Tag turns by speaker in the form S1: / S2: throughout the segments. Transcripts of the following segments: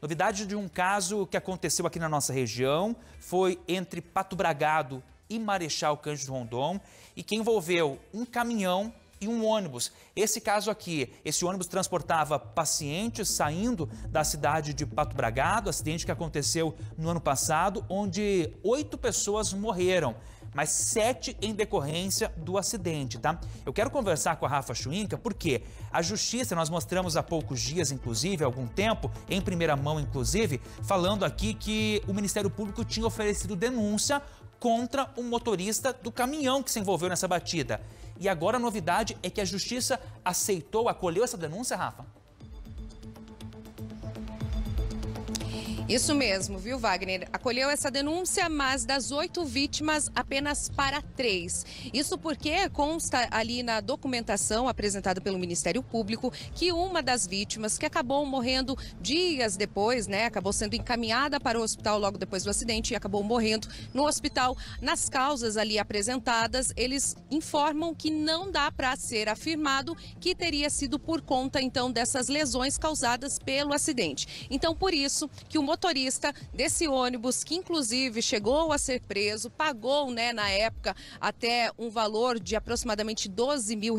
S1: Novidade de um caso que aconteceu aqui na nossa região, foi entre Pato Bragado e Marechal Cândido Rondon, e que envolveu um caminhão e um ônibus. Esse caso aqui, esse ônibus transportava pacientes saindo da cidade de Pato Bragado, acidente que aconteceu no ano passado, onde 8 pessoas morreram, mas 7 em decorrência do acidente, tá? Eu quero conversar com a Rafa Schwinka, porque a Justiça, nós mostramos há poucos dias, inclusive, há algum tempo, em primeira mão, inclusive, falando aqui que o Ministério Público tinha oferecido denúncia contra o motorista do caminhão que se envolveu nessa batida. E agora a novidade é que a Justiça aceitou, acolheu essa denúncia, Rafa?
S2: Isso mesmo, viu, Wagner? Acolheu essa denúncia, mas das 8 vítimas, apenas para 3. Isso porque consta ali na documentação apresentada pelo Ministério Público que uma das vítimas, que acabou morrendo dias depois, né? Acabou sendo encaminhada para o hospital logo depois do acidente e acabou morrendo no hospital. Nas causas ali apresentadas, eles informam que não dá para ser afirmado que teria sido por conta, então, dessas lesões causadas pelo acidente. Então, por isso que o motorista desse ônibus, que inclusive chegou a ser preso, pagou, né, na época, até um valor de aproximadamente R$12 mil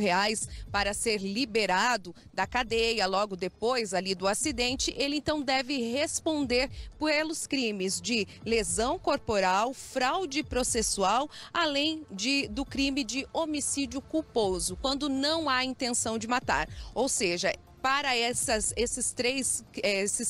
S2: para ser liberado da cadeia logo depois ali do acidente, ele então deve responder pelos crimes de lesão corporal, fraude processual, além do crime de homicídio culposo, quando não há intenção de matar. Ou seja, para esses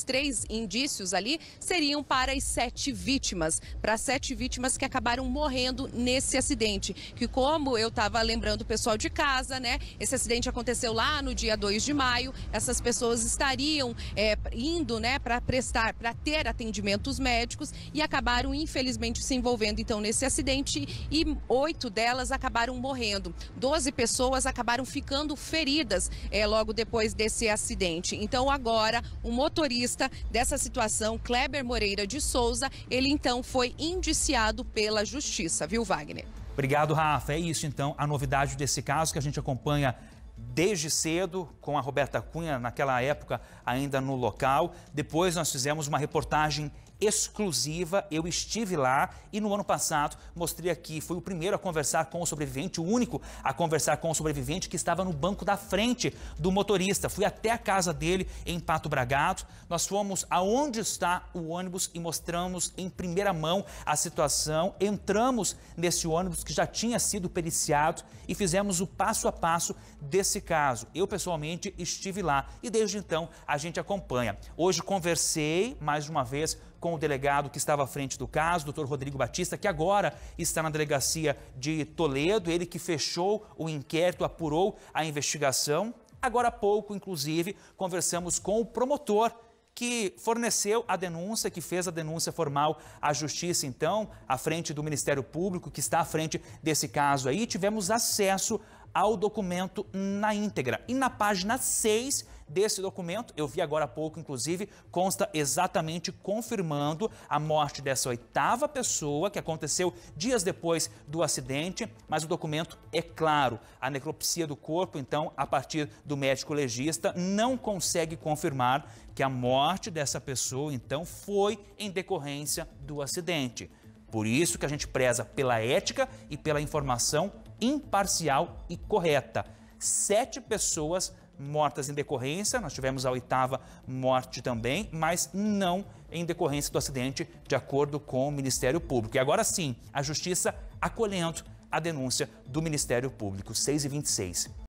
S2: três indícios ali, seriam para as 7 vítimas. Para 7 vítimas que acabaram morrendo nesse acidente. Que, como eu estava lembrando o pessoal de casa, né? Esse acidente aconteceu lá no dia 2 de maio. Essas pessoas estariam indo, né, para ter atendimentos médicos e acabaram, infelizmente, se envolvendo, então, nesse acidente. E 8 delas acabaram morrendo. 12 pessoas acabaram ficando feridas logo depois desse acidente. Então agora o motorista dessa situação, Kleber Moreira de Souza, ele então foi indiciado pela Justiça, viu, Wagner?
S1: Obrigado, Rafa. É isso então, a novidade desse caso que a gente acompanha desde cedo, com a Roberta Cunha, naquela época ainda no local. Depois nós fizemos uma reportagem exclusiva, eu estive lá e no ano passado mostrei aqui, fui o primeiro a conversar com o sobrevivente, o único a conversar com o sobrevivente que estava no banco da frente do motorista. Fui até a casa dele em Pato Bragado, nós fomos aonde está o ônibus e mostramos em primeira mão a situação, entramos nesse ônibus que já tinha sido periciado e fizemos o passo a passo desse caso. Eu pessoalmente estive lá e desde então a gente acompanha. Hoje conversei mais uma vez com o delegado que estava à frente do caso, doutor Rodrigo Batista, que agora está na delegacia de Toledo, ele que fechou o inquérito, apurou a investigação. Agora há pouco, inclusive, conversamos com o promotor que forneceu a denúncia, que fez a denúncia formal à Justiça, então, à frente do Ministério Público, que está à frente desse caso aí. Tivemos acesso ao documento na íntegra. E na página 6 desse documento, eu vi agora há pouco, inclusive, consta exatamente confirmando a morte dessa 8ª pessoa, que aconteceu dias depois do acidente, mas o documento é claro. A necropsia do corpo, então, a partir do médico legista, não consegue confirmar que a morte dessa pessoa, então, foi em decorrência do acidente. Por isso que a gente preza pela ética e pela informação imparcial e correta. 7 pessoas mortas em decorrência, nós tivemos a 8ª morte também, mas não em decorrência do acidente, de acordo com o Ministério Público. E agora sim, a Justiça acolhendo a denúncia do Ministério Público. 6h26.